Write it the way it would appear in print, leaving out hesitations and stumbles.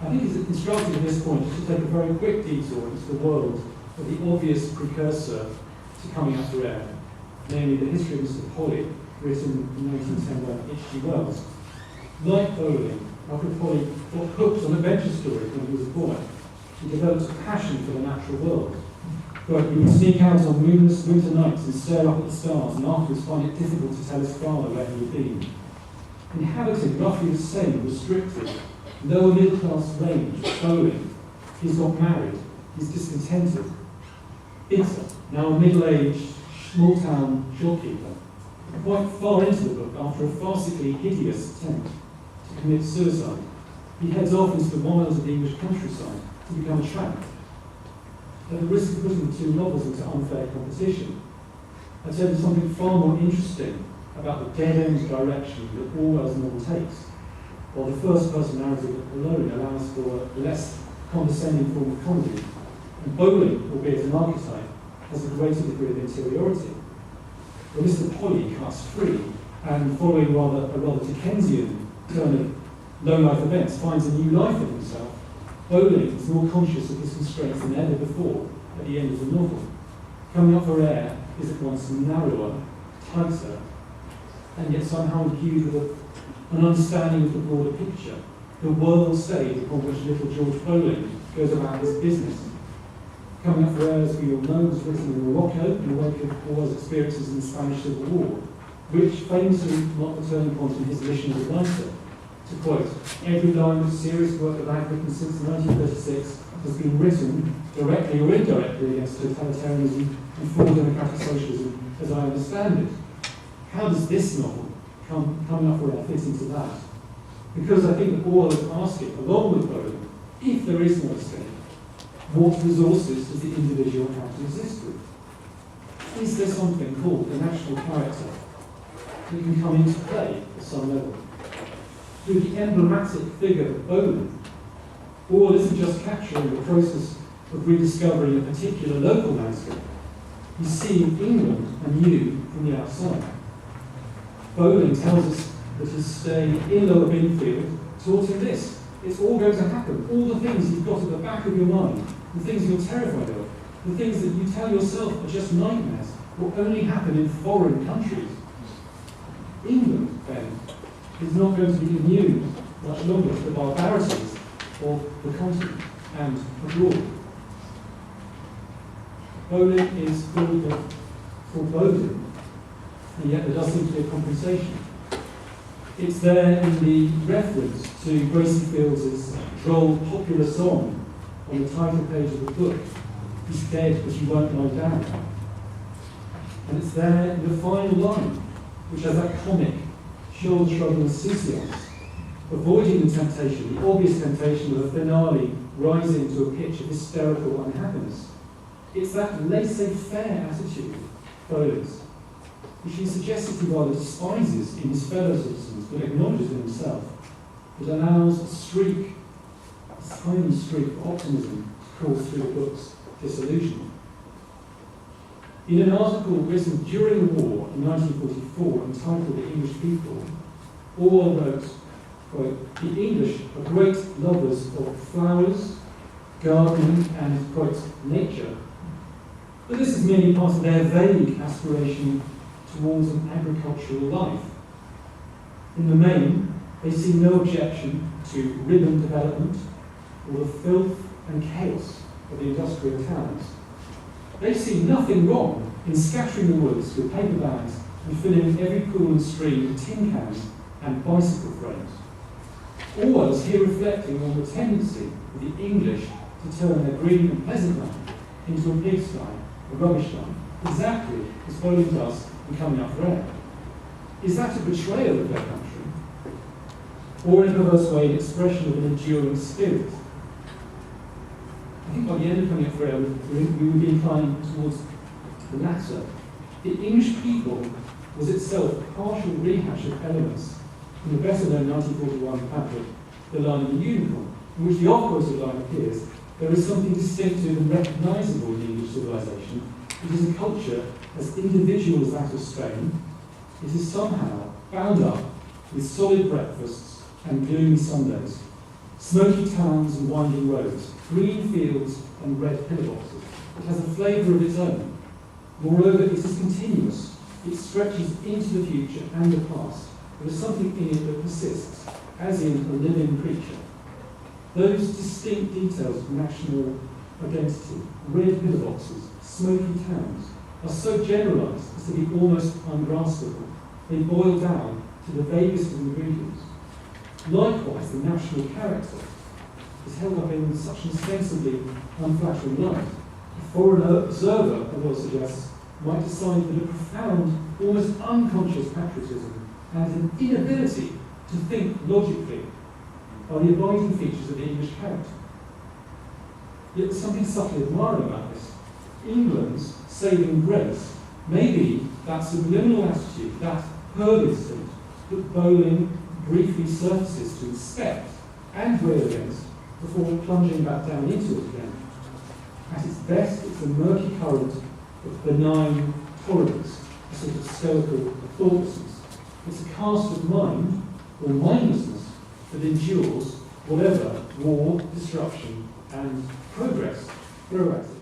I think it's instructive at this point to take a very quick detour into the world of the obvious precursor to coming up for air, namely the history of Mr. Polly, written in 1910 by H.G. Wells. Like bowling, after Polly got hooked on adventure stories when he was a boy, he developed a passion for the natural world. But he would sneak out on moonless winter nights and stare up at the stars, and afterwards find it difficult to tell his father where he had been. Inhabiting roughly the same restricted, lower middle class range of bowling, he's got married, he's discontented. Bitter, now a middle-aged, small-town shopkeeper, quite far into the book, after a farcically hideous attempt to commit suicide, he heads off into the wilds of the English countryside to become a tramp. At the risk of putting the two novels into unfair competition, I'd say there's something far more interesting about the dead-end direction that Orwell's novel takes, while the first-person narrative alone allows for a less condescending form of comedy, and bowling, albeit an archetype, has a greater degree of interiority. But Mr. Polly cuts free, and following a rather Dickensian turn of low-life events, finds a new life in himself. Bowling is more conscious of his constraints than ever before at the end of the novel. Coming up for air is at once narrower, tighter, and yet somehow imbued with an understanding of the broader picture, the world stage upon which little George Bowling goes about his business. Coming up for air, as we all know, was written in Morocco in the wake of Orwell's experiences in the Spanish Civil War, which famously marked the turning point in his mission as a writer. To quote, every line of serious work that I've written since 1936 has been written, directly or indirectly, against totalitarianism and full democratic socialism as I understand it. How does this novel, Coming Up for Air, fit into that? Because I think that Orwell is asking, along with Bowling, if there is no escape, what resources does the individual have to exist with? Is there something called the national character that can come into play at some level? Through the emblematic figure of Bowling, Orwell isn't just capturing the process of rediscovering a particular local landscape. He's seeing England anew from the outside. Bowling tells us that his stay in Lower Binfield taught him this. It's all going to happen. All the things you've got at the back of your mind, the things you're terrified of, the things that you tell yourself are just nightmares, will only happen in foreign countries. England, then, is not going to be immune much longer to the barbarities of the continent and abroad. Bowling is full of foreboding, and yet there does seem to be a compensation. It's there in the reference to Gracie Fields' droll popular song on the title page of the book, "He's dead but he won't lie down." And it's there in the final line, which has that comic, shoulder-shrugging insouciance, avoiding the temptation, the obvious temptation of a finale rising to a pitch of hysterical unhappiness. It's that laissez-faire attitude, Bowen's, which he suggestively rather despises in his fellow citizens, but acknowledges in himself, that allows a streak, a tiny streak of optimism to course through the book's disillusionment. In an article written during the war in 1944 entitled "The English People," Orwell wrote, quote, "The English are great lovers of flowers, gardening, and, quote, nature. But this is merely part of their vague aspiration towards an agricultural life. In the main, they see no objection to ribbon development or the filth and chaos of the industrial towns. They see nothing wrong in scattering the woods with paper bags and filling every pool and stream with tin cans and bicycle frames." Orwell is here reflecting on the tendency of the English to turn their green and pleasant land into a pigsty, a rubbish dump, exactly as Bowling does in Coming Up for Air. Is that a betrayal of their country? Or in a perverse way, an expression of an enduring spirit? I think by the end of Coming Up for Air, we would be inclined towards the latter. The English People was itself a partial rehash of elements from the better-known 1941 pamphlet, The Line of the Unicorn, in which the off-quoted line appears, "There is something distinctive and recognisable in the English civilization. It is a culture as individual as that of Spain. It is somehow bound up with solid breakfasts and gloomy Sundays. Smoky towns and winding roads, green fields and red pillboxes. It has a flavour of its own. Moreover, it is continuous. It stretches into the future and the past. There is something in it that persists, as in a living creature. Those distinct details of national identity, red pillboxes, smoky towns, are so generalised as to be almost ungraspable. They boil down to the vaguest of ingredients. Likewise, the national character is held up in such an ostensibly unflattering light. A foreign observer, Orwell suggests, might decide that a profound, almost unconscious patriotism and an inability to think logically are the abiding features of the English character. Yet there's something subtly admiring about this. England's saving grace may be that subliminal attitude, that herd instinct, that bowling briefly surfaces to inspect and rail against before plunging back down into it again. At its best, it's a murky current of benign tolerance, a sort of stoical thoughtlessness. It's a cast of mind, or mindlessness, that endures whatever war, disruption, and progress throw at it.